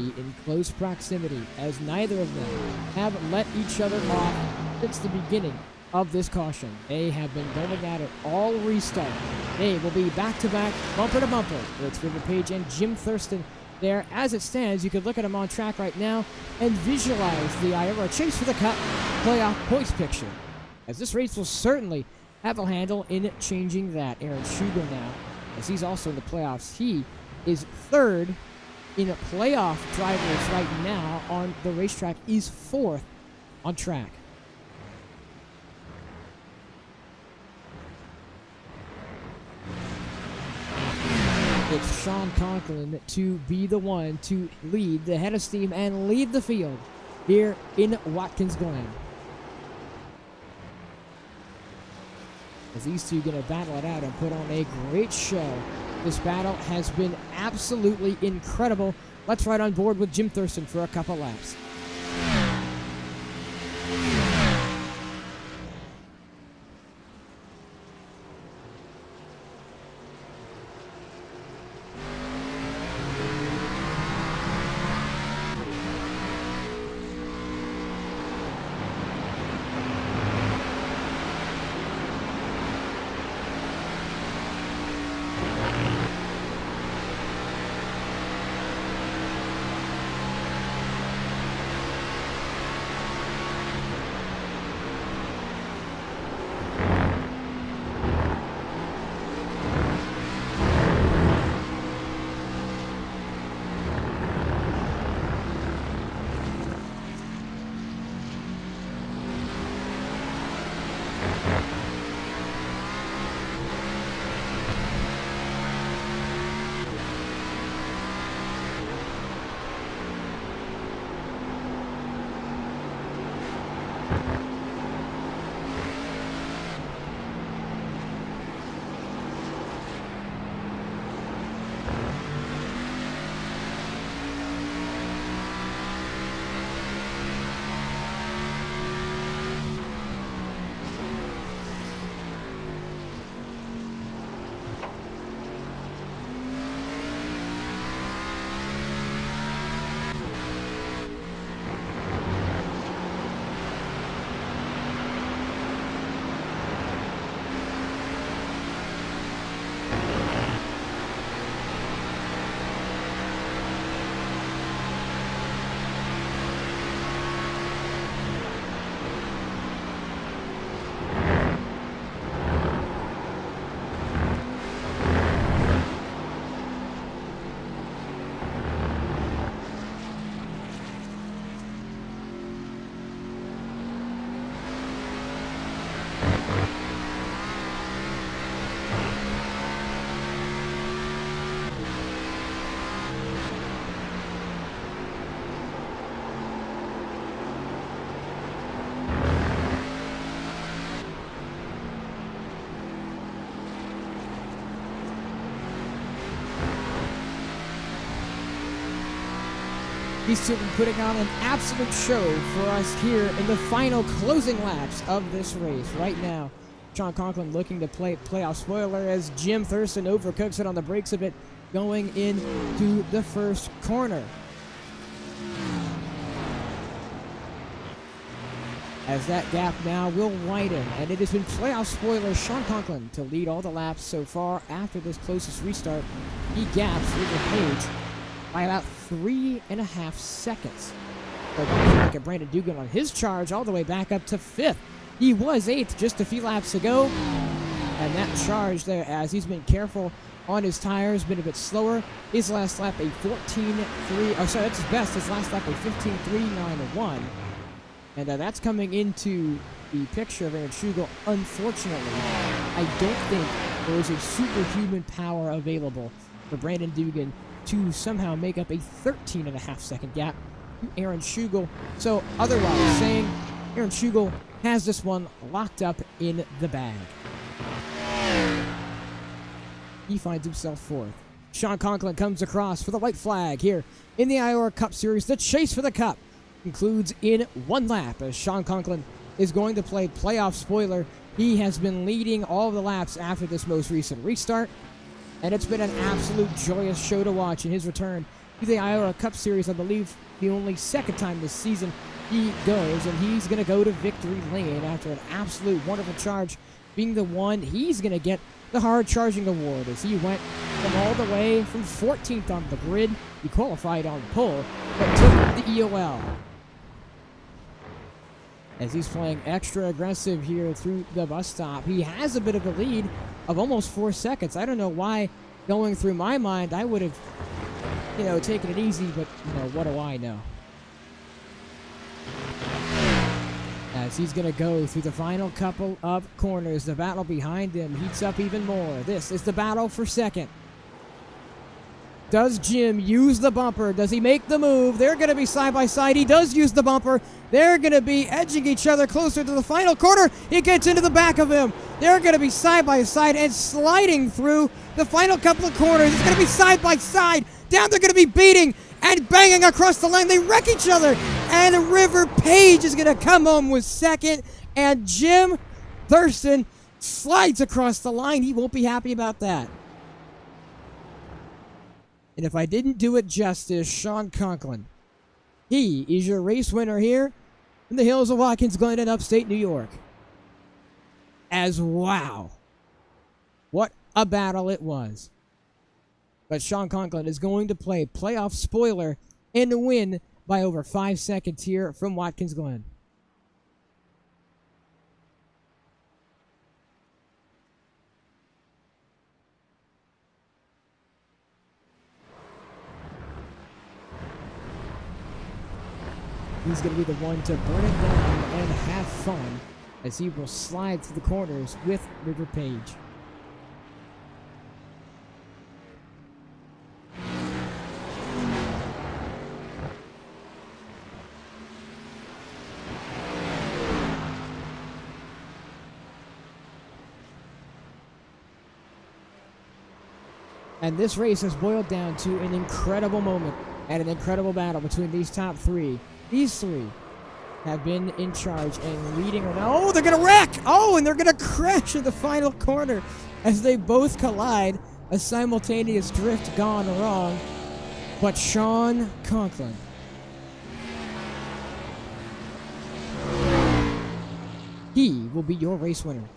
be in close proximity, as neither of them have let each other off since the beginning of this caution. They have been going at it all restart. They will be back-to-back, bumper to bumper. It's River Page and Jim Thurston there. As it stands, you could look at them on track right now and visualize the IORA Chase for the Cup playoff points picture, as this race will certainly have a handle in changing that. Aaron Schugel now, as he's also in the playoffs, he is third in playoff drivers right now on the racetrack, is fourth on track. It's Sean Conklin to be the one to lead the head of steam and lead the field here in Watkins Glen. As these two going to battle it out and put on a great show. This battle has been absolutely incredible. Let's ride on board with Jim Thurston for a couple laps. These two have been putting on an absolute show for us here in the final closing laps of this race. Right now, Sean Conklin looking to play playoff spoiler as Jim Thurston overcooks it on the brakes a bit, going into the first corner. As that gap now will widen, and it has been playoff spoiler Sean Conklin to lead all the laps so far after this closest restart. He gaps River Page by about 3.5 seconds. But look at Brandon Dugan on his charge all the way back up to 5th. He was 8th just a few laps ago. And that charge there, as he's been careful on his tires, been a bit slower. His last lap a 14.3, oh sorry, that's his best. His last lap a 15.391. And that's coming into the picture of Aaron Schugel. Unfortunately, I don't think there is a superhuman power available for Brandon Dugan to somehow make up a 13.5 second gap to Aaron Schugel. So otherwise saying Aaron Schugel has this one locked up in the bag. He finds himself 4th. Sean Conklin comes across for the white flag here in the IORA Cup Series. The chase for the Cup concludes in 1 lap as Sean Conklin is going to play playoff spoiler. He has been leading all the laps after this most recent restart, and it's been an absolute joyous show to watch in his return to the IORA Cup Series, I believe the only second time this season he goes, and he's going to go to victory lane after an absolute wonderful charge, being the one he's going to get the hard charging award as he went from all the way from 14th on the grid. He qualified on pole, but took the EOL. As he's playing extra aggressive here through the bus stop, he has a bit of a lead of almost 4 seconds. I don't know why, going through my mind, I would have, taken it easy, but, what do I know? As he's going to go through the final couple of corners, the battle behind him heats up even more. This is the battle for second. Does Jim use the bumper? Does he make the move? They're going to be side by side. He does use the bumper. They're going to be edging each other closer to the final corner. He gets into the back of him. They're going to be side by side and sliding through the final couple of corners. It's going to be side by side. Down they're going to be beating and banging across the line. They wreck each other. And River Page is going to come home with second. And Jim Thurston slides across the line. He won't be happy about that. And if I didn't do it justice, Sean Conklin, he is your race winner here in the hills of Watkins Glen in upstate New York. As wow, what a battle it was. But Sean Conklin is going to play playoff spoiler and win by over 5 seconds here from Watkins Glen. He's going to be the one to burn it down and have fun as he will slide through the corners with River Page. And this race has boiled down to an incredible moment and an incredible battle between these top three. These three have been in charge and leading. Oh, they're going to wreck! Oh, and they're going to crash in the final corner as they both collide. A simultaneous drift gone wrong. But Sean Conklin, he will be your race winner.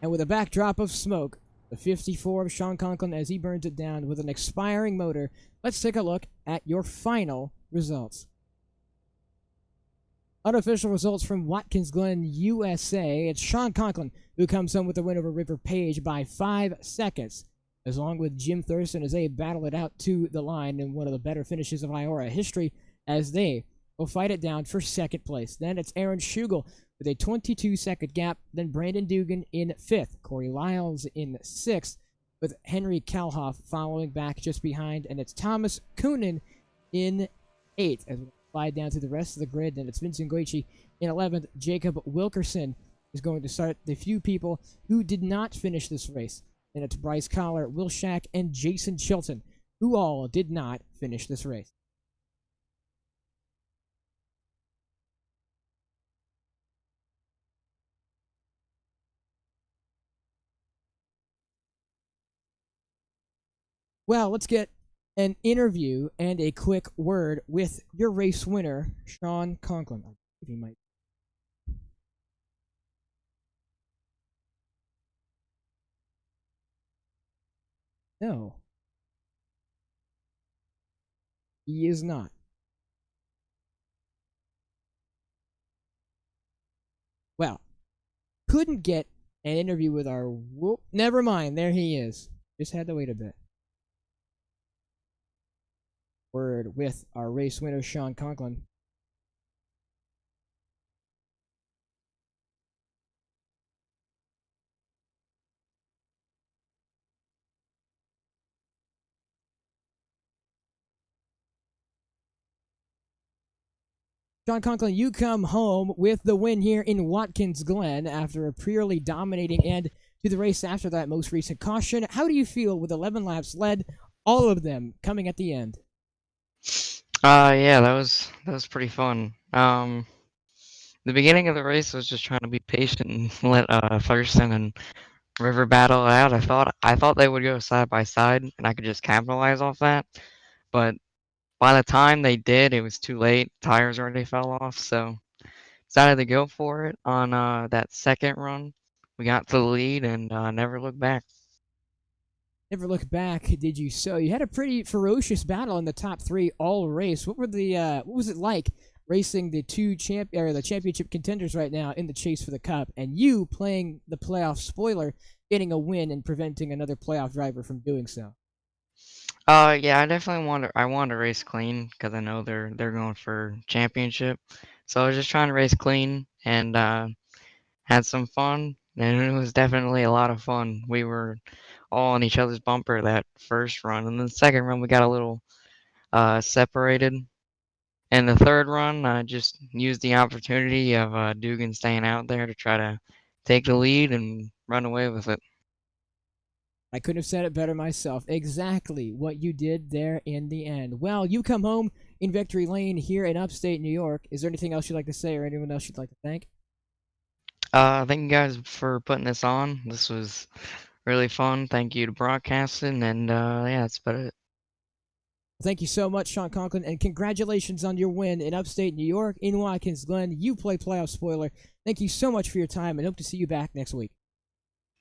And with a backdrop of smoke, the 54 of Sean Conklin as he burns it down with an expiring motor, let's take a look at your final results. Unofficial results from Watkins Glen, USA. It's Sean Conklin who comes home with the win over River Page by 5 seconds, as long with Jim Thurston as they battle it out to the line in one of the better finishes of IORA history as they will fight it down for second place. Then it's Aaron Schugel with a 22-second gap. Then Brandon Dugan in 5th. Corey Lyles in 6th, with Henry Kalhoff following back just behind. And it's Thomas Coonan in 8th. As we slide down to the rest of the grid, then it's Vincent Goichi in 11th. Jacob Wilkerson is going to start the few people who did not finish this race. And it's Bryce Collar, Will Shack, and Jason Chilton, who all did not finish this race. Well, let's get an interview and a quick word with your race winner, Sean Conklin. If he might. No. He is not. Well, couldn't get an interview with our... Whoop, never mind, there he is. Just had to wait a bit. word with our race winner, Sean Conklin. Sean Conklin, you come home with the win here in Watkins Glen after a purely dominating end to the race after that most recent caution. How do you feel with 11 laps led, all of them coming at the end? Yeah, that was pretty fun. The beginning of the race was just trying to be patient and let Thurston and River battle it out. I thought they would go side by side and I could just capitalize off that. But by the time they did, it was too late. Tires already fell off, so decided to go for it on that second run. We got to the lead and never looked back. Never look back, did you? So you had a pretty ferocious battle in the top three all race. What was it like racing the the championship contenders right now in the chase for the cup, and you playing the playoff spoiler, getting a win and preventing another playoff driver from doing so? Yeah, I definitely I wanted to race clean because I know they're going for championship. So I was just trying to race clean and had some fun, and it was definitely a lot of fun. We were all on each other's bumper that first run, and then the second run we got a little separated. And the third run, I just used the opportunity of Dugan staying out there to try to take the lead and run away with it. I couldn't have said it better myself. Exactly what you did there in the end. Well, you come home in victory lane here in upstate New York. Is there anything else you'd like to say or anyone else you'd like to thank? Thank you guys for putting this on. This was really fun. Thank you to broadcasting, and yeah, that's about it. Thank you so much, Sean Conklin, and congratulations on your win in upstate New York in Watkins Glen. You play playoff spoiler. Thank you so much for your time, and hope to see you back next week.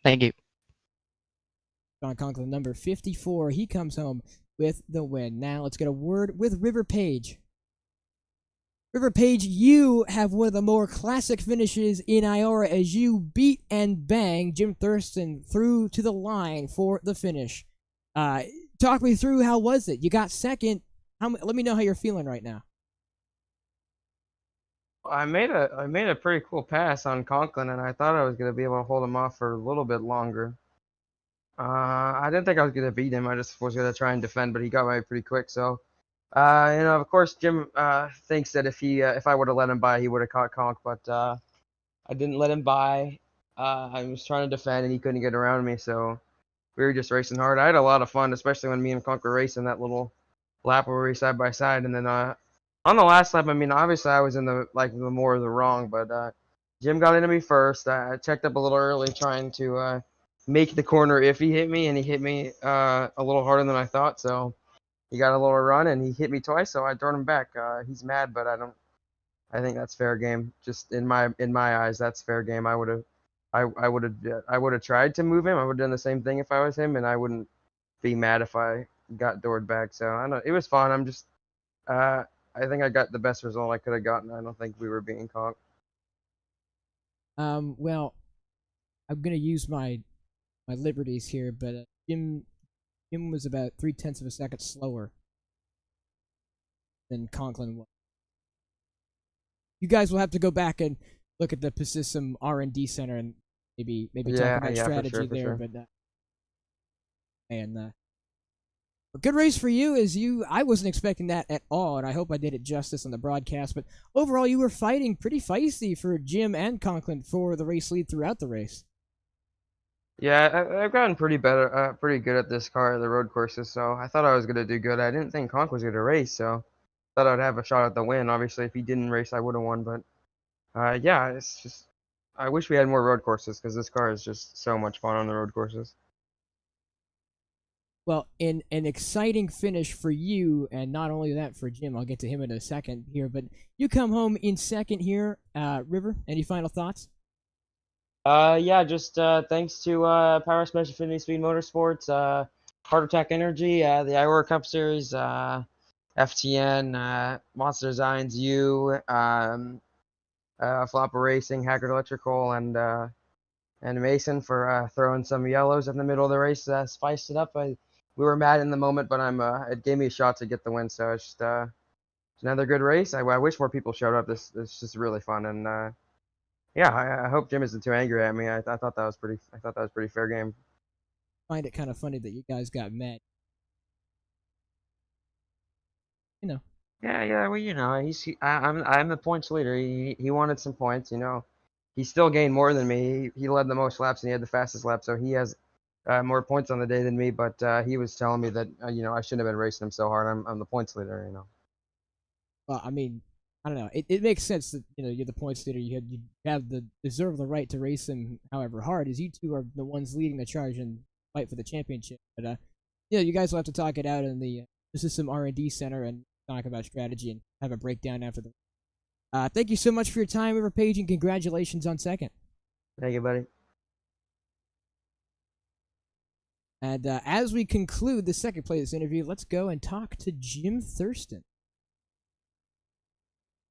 Thank you. Sean Conklin, number 54, he comes home with the win. Now let's get a word with River Page. River Page, you have one of the more classic finishes in IORA as you beat and bang Jim Thurston through to the line for the finish. Talk me through, how was it? You got second. Let me know how you're feeling right now. I made a pretty cool pass on Conklin, and I thought I was gonna be able to hold him off for a little bit longer. I didn't think I was gonna beat him. I just was gonna try and defend, but he got by pretty quick. So, of course, Jim thinks that if I would have let him by, he would have caught Conk, but I didn't let him by. I was trying to defend, and he couldn't get around me. So we were just racing hard. I had a lot of fun, especially when me and Conk were racing that little lap where we were side by side, and then on the last lap, I mean, obviously I was in the more of the wrong, but Jim got into me first. I checked up a little early trying to make the corner if he hit me, and he hit me a little harder than I thought. So he got a little run, and he hit me twice, so I thrown him back. He's mad, but I don't. I think that's fair game. Just in my eyes, that's fair game. I would have tried to move him. I would have done the same thing if I was him, and I wouldn't be mad if I got doored back. So I know it was fun. Uh, I think I got the best result I could have gotten. I don't think we were being caught. Well, I'm gonna use my liberties here, but Jim was about 0.3 of a second slower than Conklin was. You guys will have to go back and look at the Persistum R&D Center and maybe talk about strategy for there. sure. But a good race for you. I wasn't expecting that at all, and I hope I did it justice on the broadcast. But overall, you were fighting pretty feisty for Jim and Conklin for the race lead throughout the race. Yeah, I've gotten pretty good at this car, the road courses. So I thought I was gonna do good. I didn't think Conk was gonna race, so thought I'd have a shot at the win. Obviously, if he didn't race, I would have won. But yeah, it's just I wish we had more road courses because this car is just so much fun on the road courses. Well, in an exciting finish for you, and not only that for Jim. I'll get to him in a second here, but you come home in second here. River, any final thoughts? Yeah, just thanks to Power Smash Infinity Speed Motorsports, Heart Attack Energy, the IORA Cup Series, FTN, Monster Designs, Flopper Racing, Haggard Electrical, and Mason for throwing some yellows in the middle of the race, spiced it up. we were mad in the moment, but it gave me a shot to get the win. So it's just it's another good race. I wish more people showed up. This is just really fun, and yeah, I hope Jim isn't too angry at me. I thought that was pretty fair game. Find it kind of funny that you guys got mad. You know. Yeah. Well, I'm the points leader. He wanted some points. He still gained more than me. He led the most laps and he had the fastest lap, so he has more points on the day than me. But he was telling me that I shouldn't have been racing him so hard. I'm the points leader. Well, I mean, I don't know. It makes sense that you're the points leader. You deserve the right to race him however hard, as you two are the ones leading the charge and fight for the championship. But you guys will have to talk it out in the System R&D Center and talk about strategy and have a breakdown after the. Thank you so much for your time, River Page, and congratulations on second. Thank you, buddy. And as we conclude the second play of this interview, let's go and talk to Jim Thurston.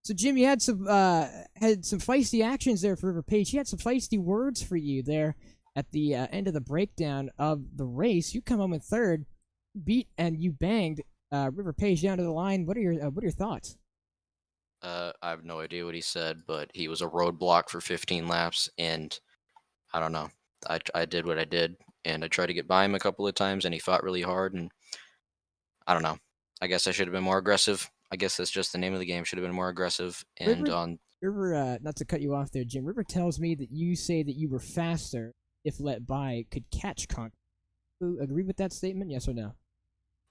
So, Jim, you had some feisty actions there for River Page. He had some feisty words for you there at the end of the breakdown of the race. You come home in third, beat and you banged River Page down to the line. What are your thoughts? I have no idea what he said, but he was a roadblock for 15 laps, and I don't know. I did what I did, and I tried to get by him a couple of times, and he fought really hard, and I don't know. I guess I should have been more aggressive. I guess that's just the name of the game. Should have been more aggressive. And River, not to cut you off there, Jim. River tells me that you say that you were faster if let by, could catch Conk. You agree with that statement? Yes or no?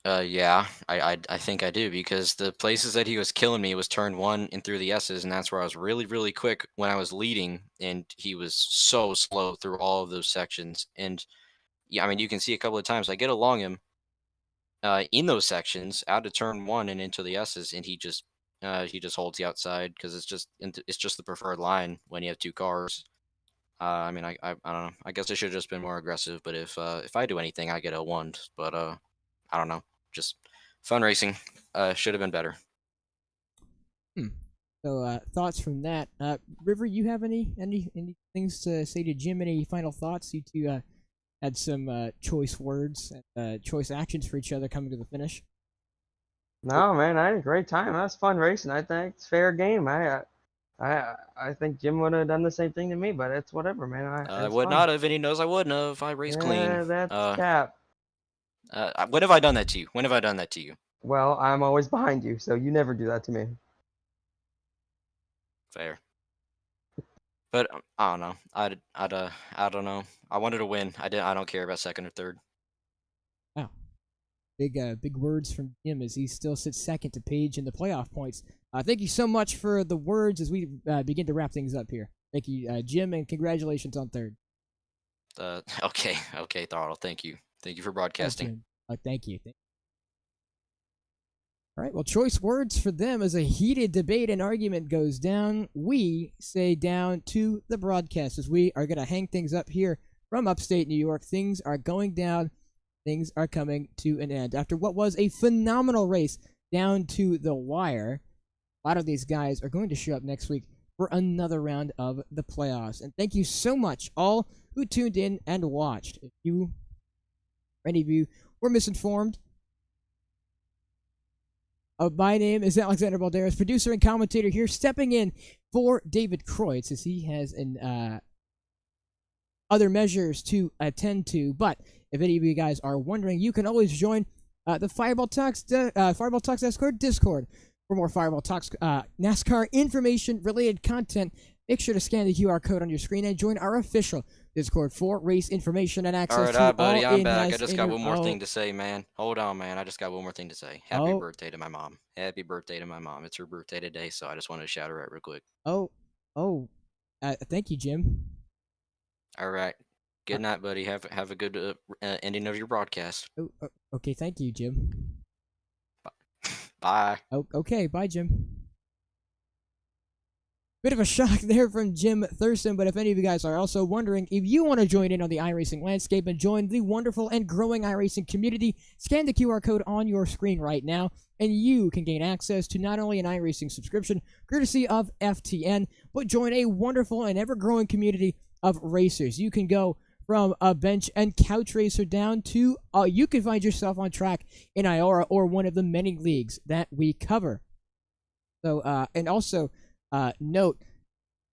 Yeah, I think I do, because the places that he was killing me was turn 1 and through the S's, and that's where I was really, really quick when I was leading, and he was so slow through all of those sections. And yeah, I mean, you can see a couple of times I get along him in those sections out of turn 1 and into the S's, and he just holds the outside because it's just the preferred line when you have two cars. I mean, I don't know. I guess I should have just been more aggressive, but if I do anything, I get a 1. But I don't know. Just fun racing. Should have been better. So thoughts from that. River, you have any things to say to Jim? Any final thoughts? You two had some choice words and choice actions for each other coming to the finish. No, man, I had a great time. That was fun racing. I think it's fair game. I think Jim would have done the same thing to me, but it's whatever, man. I would not have, and he knows I wouldn't have. I race clean. Yeah, that's cap. When have I done that to you? When have I done that to you? Well, I'm always behind you, so you never do that to me. Fair. But I don't know. I don't know. I wanted to win. I don't care about second or third. Wow. Big words from Jim as he still sits second to Page in the playoff points. Thank you so much for the words as we begin to wrap things up here. Thank you, Jim, and congratulations on third. Okay, Throttle. Thank you for broadcasting. Thank you. All right, well, choice words for them as a heated debate and argument goes down. We say down to the broadcast as we are going to hang things up here from upstate New York. Things are going down. Things are coming to an end. After what was a phenomenal race down to the wire, a lot of these guys are going to show up next week for another round of the playoffs. And thank you so much, all who tuned in and watched. If any of you were misinformed, my name is Alexander Balderas, producer and commentator here, stepping in for David Kreutz as he has other measures to attend to. But if any of you guys are wondering, you can always join the Fireball Talks NASCAR Discord for more Fireball Talks NASCAR information-related content. Make sure to scan the QR code on your screen and join our official Discord for race information and access to all buddy, I'm back. I just got one more thing thing to say, man. Hold on, man. I just got one more thing to say. Happy birthday to my mom. Happy birthday to my mom. It's her birthday today, so I just wanted to shout her out real quick. Thank you, Jim. All right. Good night, buddy. Have a good ending of your broadcast. Okay, thank you, Jim. Bye. Okay, bye, Jim. Bit of a shock there from Jim Thurston, but if any of you guys are also wondering if you want to join in on the iRacing landscape and join the wonderful and growing iRacing community, scan the QR code on your screen right now, and you can gain access to not only an iRacing subscription, courtesy of FTN, but join a wonderful and ever-growing community of racers. You can go from a bench and couch racer down to you can find yourself on track in IORA or one of the many leagues that we cover. So, and also note,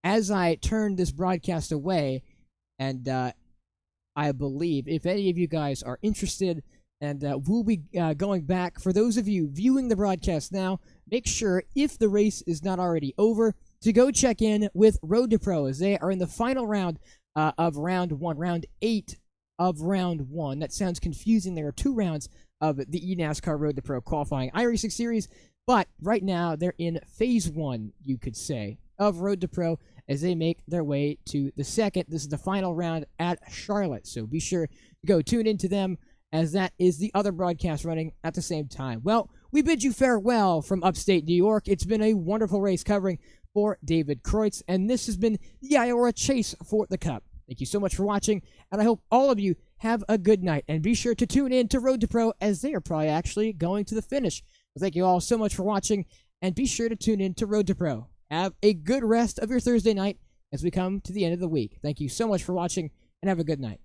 as I turn this broadcast away, and I believe if any of you guys are interested, and we'll be going back, for those of you viewing the broadcast now, make sure, if the race is not already over, to go check in with Road to Pro, as they are in the final round of round 1, round 8 of round 1. That sounds confusing. There are 2 rounds of the eNASCAR Road to Pro qualifying iRacing series, but right now they're in phase 1, you could say, of Road to Pro, as they make their way to the second. This is the final round at Charlotte, so be sure to go tune into them, as that is the other broadcast running at the same time. Well, we bid you farewell from upstate New York. It's been a wonderful race covering for David Kreutz, and this has been the IORA Chase for the Cup. Thank you so much for watching, and I hope all of you have a good night, and be sure to tune in to Road to Pro, as they are probably actually going to the finish. So thank you all so much for watching, and be sure to tune in to Road to Pro. Have a good rest of your Thursday night as we come to the end of the week. Thank you so much for watching, and have a good night.